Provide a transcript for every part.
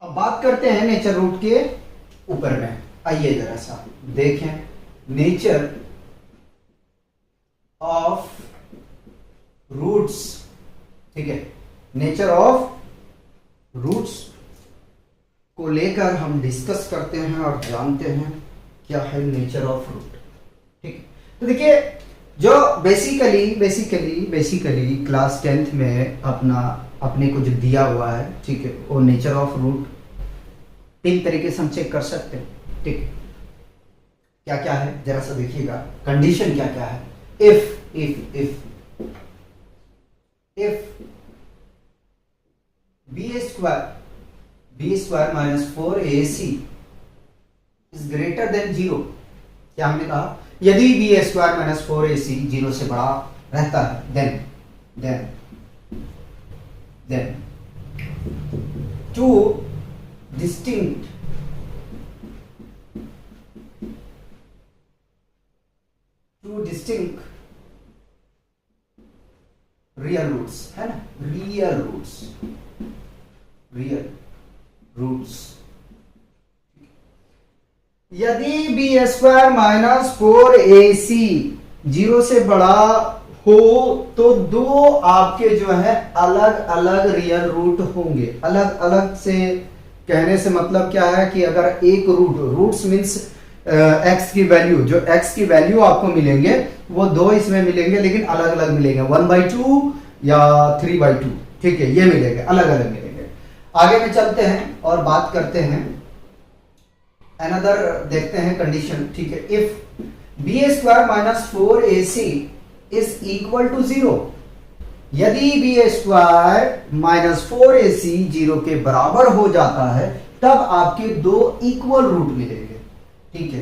अब बात करते हैं नेचर रूट के ऊपर में। आइए जरा सा देखें नेचर ऑफ रूट्स। ठीक है, नेचर ऑफ रूट्स को लेकर हम डिस्कस करते हैं और जानते हैं क्या है नेचर ऑफ रूट। ठीक है, तो देखिए जो बेसिकली क्लास 10th में अपने को जो दिया हुआ है, ठीक है, वो नेचर ऑफ रूट 3 तरीके से हम चेक कर सकते हैं। ठीक है, क्या क्या है जरा सा देखिएगा, कंडीशन क्या क्या है। If b square minus 4ac is greater than 0। क्या हमने कहा, यदि बी स्क्वायर माइनस 4ac 0 से बड़ा रहता है then two distinct real roots, है ना, रियल रूट्स। यदि बी स्क्वायर माइनस 4ac 0 से बड़ा हो तो दो आपके जो है अलग अलग रियल रूट होंगे। अलग अलग से कहने से मतलब क्या है कि अगर एक रूट्स मीन्स x की वैल्यू, जो x की वैल्यू आपको मिलेंगे वो दो इसमें मिलेंगे, लेकिन अलग अलग मिलेंगे, 1/2 या 3/2। ठीक है, ये मिलेंगे, अलग अलग मिलेंगे। आगे में चलते हैं और बात करते हैं अनदर, देखते हैं कंडीशन। ठीक है, if b square minus 4ac is equal to 0, यदि बी स्क्वायर माइनस 4ac 0 के बराबर हो जाता है तब आपके दो इक्वल रूट मिलेंगे। ठीक है,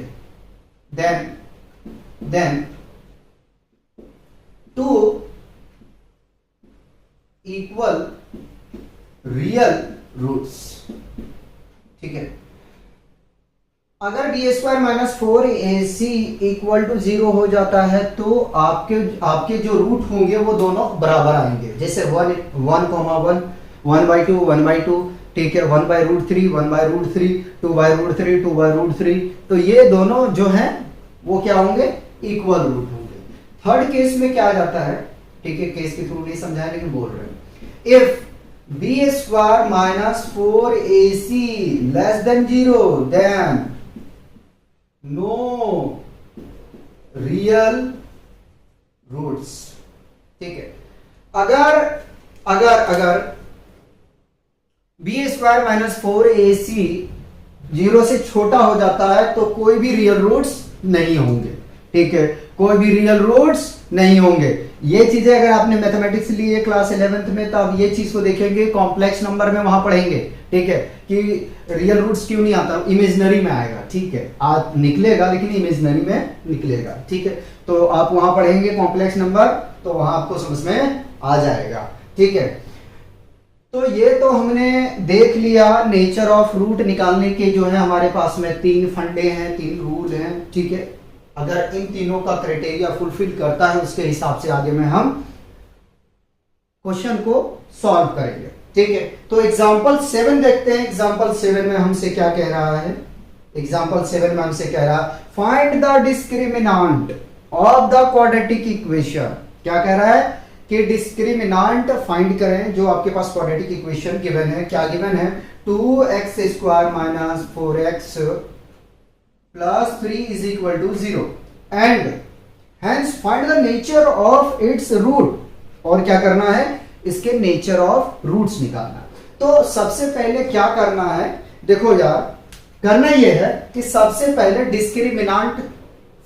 then two equal real roots. ठीक है, अगर b square minus 4ac equal to 0 हो जाता है तो आपके जो रूट होंगे वो दोनों बराबर आएंगे। जैसे 1 1 1/2 1/2, ठीक है, 1/√3 1/√3, 2/√3 2/√3। तो ये दोनों जो हैं वो क्या होंगे, इक्वल रूट होंगे। थर्ड केस में क्या आ जाता है, ठीक है, केस के थ्रू नहीं समझाया लेकिन बोल रहे हैं। If b square minus 4ac less than 0 then no real roots. ठीक है, अगर बी स्क्वायर माइनस 4ac 0 से छोटा हो जाता है तो कोई भी रियल रूट्स नहीं होंगे। ठीक है, कोई भी रियल रूट्स नहीं होंगे। ये चीजें अगर आपने मैथमेटिक्स ली है क्लास 11th में तो आप ये चीज को देखेंगे, कॉम्प्लेक्स नंबर में वहां पढ़ेंगे। ठीक है, कि रियल रूट्स क्यों नहीं आता, इमेजिनरी में आएगा। ठीक है, आज निकलेगा लेकिन इमेजिनरी में निकलेगा। ठीक है, तो आप वहां पढ़ेंगे कॉम्प्लेक्स नंबर, तो वहां आपको समझ में आ जाएगा। ठीक है, तो ये तो हमने देख लिया नेचर ऑफ रूट निकालने के जो है हमारे पास में 3 फंडे हैं, 3 रूल हैं। ठीक है, अगर इन तीनों का क्राइटेरिया फुलफिल करता है उसके हिसाब से आगे में हम क्वेश्चन को सॉल्व करेंगे। ठीक है, तो एग्जांपल 7 देखते हैं। एग्जांपल 7 में हमसे क्या कह रहा है, एग्जांपल 7 में हमसे कह रहा है find the discriminant of the quadratic equation. क्या कह रहा है कि डिस्क्रिमिनांट फाइंड करें जो आपके पास क्वाड्रेटिक इक्वेशन गिवन है। क्या गिवन है, 2x² minus 4x plus 3 is equal to 0 and hence find the nature of its root. और क्या करना है, इसके नेचर ऑफ रूट्स निकालना। तो सबसे पहले क्या करना है, देखो यार, करना यह है कि सबसे पहले डिस्क्रिमिनांट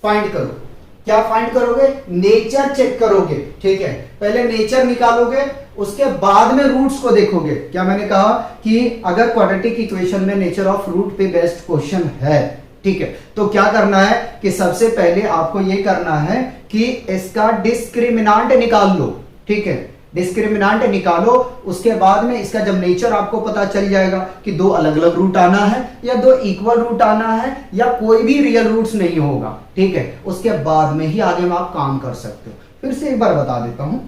फाइंड करो। क्या फाइंड करोगे, नेचर चेक करोगे। ठीक है, पहले नेचर निकालोगे, उसके बाद में रूट्स को देखोगे। क्या मैंने कहा कि अगर क्वाड्रेटिक इक्वेशन में नेचर ऑफ रूट पे बेस्ड क्वेश्चन है, ठीक है, तो क्या करना है कि सबसे पहले आपको यह करना है कि इसका डिस्क्रिमिनांट निकाल लो। ठीक है, डिस्क्रिमिनांट निकालो, उसके बाद में इसका जब नेचर आपको पता चल जाएगा कि दो अलग अलग रूट आना है या दो इक्वल रूट आना है या कोई भी रियल रूट्स नहीं होगा। ठीक है, उसके बाद में ही आगे में आप काम कर सकते हो। फिर से एक बार बता देता हूं,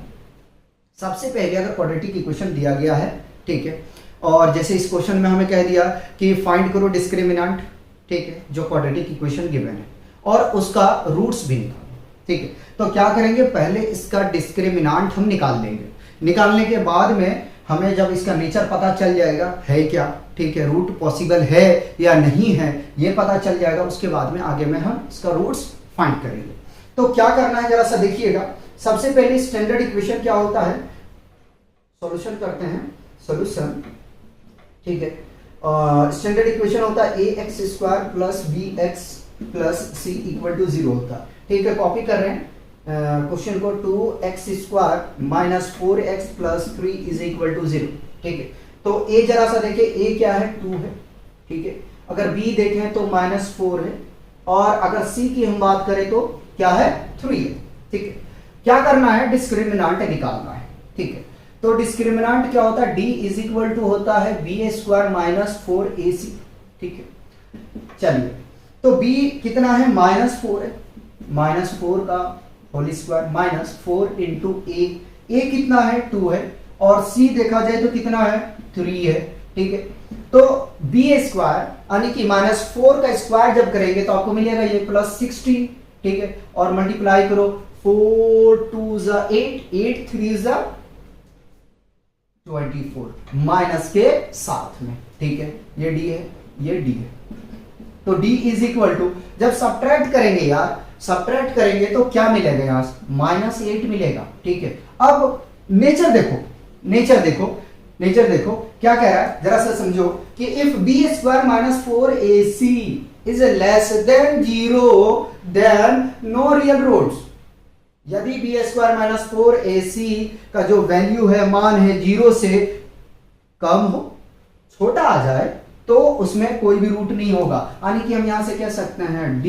सबसे पहले अगर क्वाड्रेटिक इक्वेशन दिया गया है, ठीक है, और जैसे इस क्वेश्चन में हमें कह दिया कि फाइंड करो डिस्क्रिमिनेंट, ठीक है, जो क्वाड्रेटिक इक्वेशन गिवन है, और उसका रूट्स भी निकालो, ठीक है। तो क्या करेंगे, पहले इसका डिस्क्रिमिनेंट हम निकाल लेंगे। निकालने के बाद में हमें जब इसका नेचर पता चल जाएगा है क्या, ठीक है, रूट पॉसिबल है या नहीं है, ये पता चल जाएगा, उसके बाद में आगे में हम इसका रूट्स फाइंड करेंगे। तो क्या करना है जरा सा देखिएगा। सबसे पहले स्टैंडर्ड इक्वेशन क्या होता है, सॉल्यूशन करते हैं, सॉल्यूशन, ठीक है। स्टैंडर्ड इक्वेशन होता है a x square plus b x plus c equal to 0 होता है, ठीक है। कॉपी कर रहे हैं क्वेश्चन को, 2x square minus 4x plus 3 is equal to 0, ठीक है। तो a जरा सा देखें, a क्या है, 2 है, ठीक है। अगर b देखें तो -4 है, और अगर c की हम बात करें तो क्या है, 3 है, ठीक है। क्या करना है, डिस्क्रिमिनेंट निकालना है, ठीक है। तो डिस्क्रिमिनेंट क्या होता है, d इज इक्वल टू होता है b स्क्वायर माइनस 4ac, ठीक है। चलिए, तो b कितना है, -4 है, -4 का होल स्क्वायर माइनस 4 इंटू ए कितना है, 2 है, और c देखा जाए तो कितना है, 3 है, ठीक है। तो b स्क्वायर यानी कि -4 का स्क्वायर जब करेंगे तो आपको मिलेगा ये +16, ठीक है, और मल्टीप्लाई करो, 4 2 जा 8, 8 3 जा 24 माइनस के साथ में, ठीक है। ये d है, ये d है। तो d इज इक्वल टू, जब सब्ट्रैक्ट करेंगे यार, सब्ट्रैक्ट करेंगे तो क्या मिलेगा, यहां -8 मिलेगा, ठीक है। अब नेचर देखो, नेचर देखो, नेचर देखो क्या कह रहा है, जरा सा समझो कि if b square minus 4ac is less than 0 then no real roots. यदि बी स्क्वायर माइनस 4ac का जो वैल्यू है, मान है 0 से कम हो, छोटा आ जाए, तो उसमें कोई भी रूट नहीं होगा। यानी कि हम यहां से कह सकते हैं d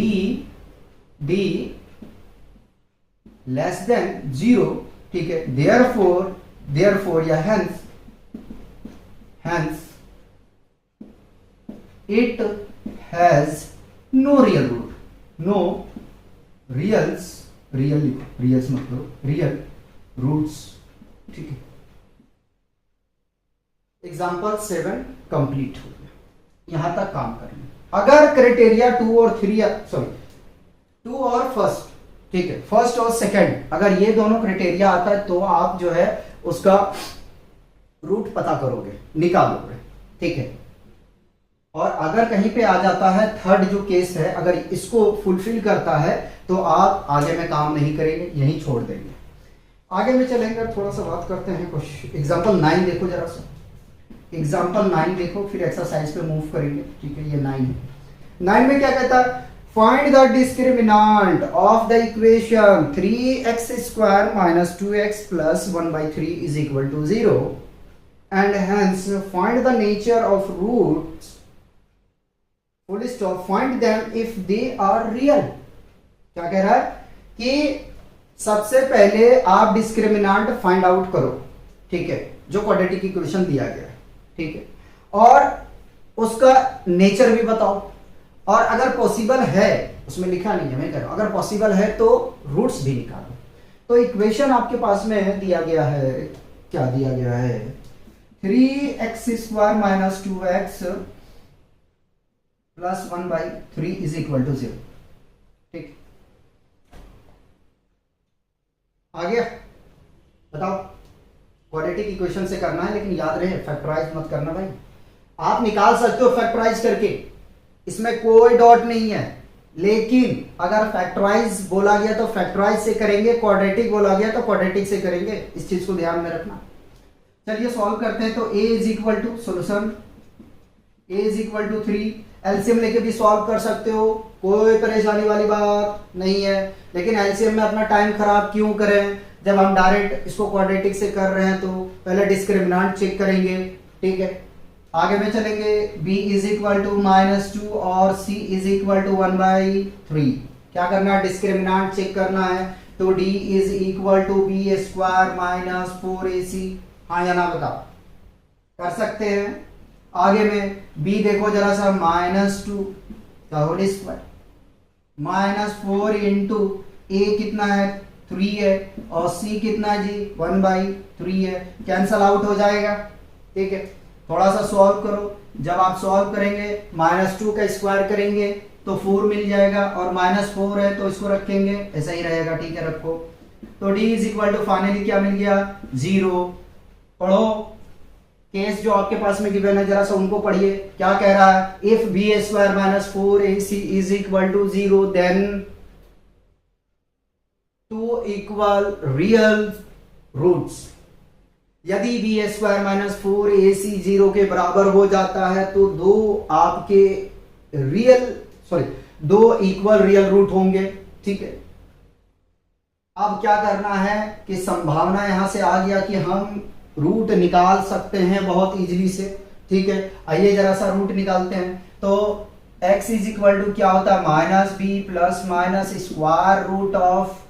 लेस देन 0, ठीक है। देयरफॉर या hence it has no real root, no reals मतलब रियल रूट्स, ठीक है। एग्जाम्पल 7 कंप्लीट हो गया, यहां तक काम करना। अगर क्राइटेरिया 2 और 1, ठीक है, फर्स्ट और सेकंड, अगर ये दोनों क्राइटेरिया आता है तो आप जो है उसका रूट पता करोगे, निकालोगे, ठीक है। और अगर कहीं पे आ जाता है थर्ड जो केस है, अगर इसको फुलफिल करता है तो आप आगे में काम नहीं करेंगे, यहीं छोड़ देंगे। आगे में चलेंगे, थोड़ा सा बात करते हैं कुछ। एग्जाम्पल 9 देखो जरा सा, एग्जाम्पल 9 देखो, फिर एक्सरसाइज पे मूव करेंगे, ठीक है। ये 9 है। 9 में क्या कहता है, find the discriminant of the equation 3x square minus 2x plus 1/3 is equal to 0 and hence find the nature of roots, full stop, find them if they are real। क्या कह रहा है कि सबसे पहले आप डिस्क्रिमिनेंट फाइंड आउट करो, ठीक है, जो क्वाड्रेटिक इक्वेशन दिया गया है, ठीक है, और उसका नेचर भी बताओ, और अगर पॉसिबल है, उसमें लिखा नहीं है, मैं कह रहा हूं अगर पॉसिबल है तो रूट्स भी निकालो। तो इक्वेशन आपके पास में दिया गया है, क्या दिया गया है, 3x square minus 2x plus 1/3 is equal to 0, ठीक। आ गया, बताओ। क्वाड्रेटिक इक्वेशन से करना है, लेकिन याद रहे फैक्टराइज मत करना भाई। आप निकाल सकते हो फैक्टराइज करके, इसमें कोई डॉट नहीं है, लेकिन अगर फैक्टराइज बोला गया तो फैक्टराइज से करेंगे, क्वाड्रेटिक बोला गया तो क्वाड्रेटिक से करेंगे, इस चीज को ध्यान में रखना। चलिए सॉल्व करते हैं। तो a is equal to, solution a is equal to 3, LCM लेके भी सॉल्व कर सकते हो, कोई परेशानी वाली बात नहीं है। लेकिन एलसीएम में अपना टाइम खराब क्यों करें, जब हम डायरेक्ट इसको क्वाड्रेटिक से कर रहे हैं तो पहले डिस्क्रिमिनेंट चेक करेंगे, ठीक है। आगे में चलेंगे, b इज इक्वल टू -2 और c इज इक्वल टू 1/3। क्या करना है, डिस्क्रिमिनेंट चेक करना है। तो d is equal to b square minus 4ac, हाँ या ना बताओ, कर सकते हैं। आगे में b देखो जरा सा, -2 का whole square minus 4 into a कितना है, 3 है, और c कितना है जी, 1/3 है, कैंसल आउट हो जाएगा, ठीक है। थोड़ा सा सॉल्व करो। जब आप सॉल्व करेंगे -2 का स्क्वायर करेंगे तो 4 मिल जाएगा, और -4 है तो इसको रखेंगे, ऐसा ही रहेगा, ठीक है, रखो। तो d is equal to finally क्या मिल गया, 0। पढ़ो केस जो आपके पास में गिवन है, जरा सा उनको पढ़िए। क्या कह रहा है, if b square minus 4ac is equal to 0 then two equal real roots. यदि बी स्क्वायर माइनस 4ac 0 के बराबर हो जाता है तो दो इक्वल रियल रूट होंगे, ठीक है। अब क्या करना है कि संभावना यहां से आ गया कि हम रूट निकाल सकते हैं बहुत इजीली से, ठीक है। आइए जरा सा रूट निकालते हैं। तो x इज इक्वल टू क्या होता है, -b plus minus square root of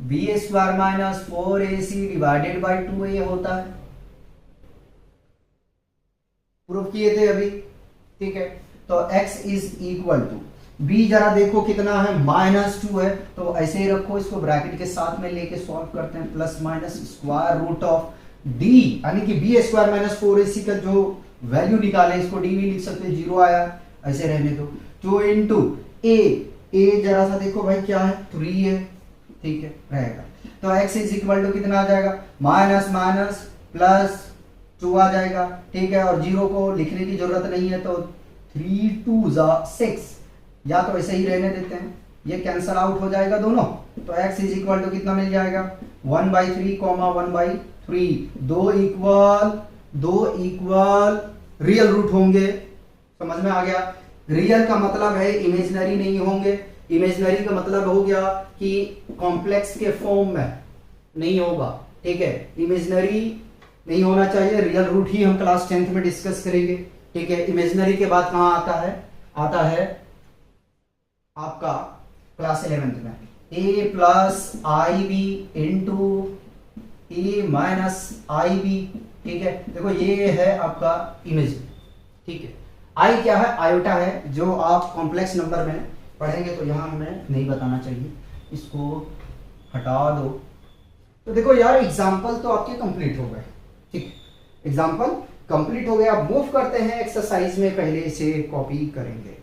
b square minus 4ac divided by 2a होता है। प्रूफ किए थे अभी, ठीक है। तो x is equal to b, जरा देखो कितना है, -2 है, तो ऐसे ही रखो, इसको ब्रैकेट के साथ में लेके सॉल्व करते हैं। Plus minus square root of d, यानी कि b स्क्वायर माइनस 4ac का जो वैल्यू निकाले, इसको d भी लिख सकते हैं, 0 आया, ऐसे रहने दो। 2 इंटू a जरा सा देखो भाई क्या है, 3 है, ठीक है, रहेगा। तो x इज इक्वल टू कितना आ जाएगा, माइनस माइनस प्लस 2 आ जाएगा, ठीक है। और 0 को लिखने की जरूरत नहीं है, तो 3 2 6, या तो ऐसे ही रहने देते हैं, ये कैंसल आउट हो जाएगा दोनों। तो x इज इक्वल टू कितना मिल जाएगा, 1/3 1/3, दो इक्वल रियल रूट होंगे। समझ में आ गया, रियल का मतलब है इमेजिनरी नहीं होंगे। इमेजिनरी का मतलब हो गया कि कॉम्प्लेक्स के फॉर्म में नहीं होगा, ठीक है। इमेजिनरी नहीं होना चाहिए, रियल रूट ही हम क्लास 10th में डिस्कस करेंगे, ठीक है। इमेजिनरी के बाद कहां आता है आपका क्लास 11th में, a plus i b into a minus i b, ठीक है। देखो ये है आपका इमेज, ठीक है। आई क्या है, आयोटा है, जो आप कॉम्प्लेक्स नंबर में पढ़ेंगे तो यहां हमें नहीं बताना चाहिए, इसको हटा दो। तो देखो यार, एग्जाम्पल तो आपके कंप्लीट हो गए, ठीक है, एग्जाम्पल कंप्लीट हो गया। अब मूव करते हैं एक्सरसाइज में, पहले इसे कॉपी करेंगे।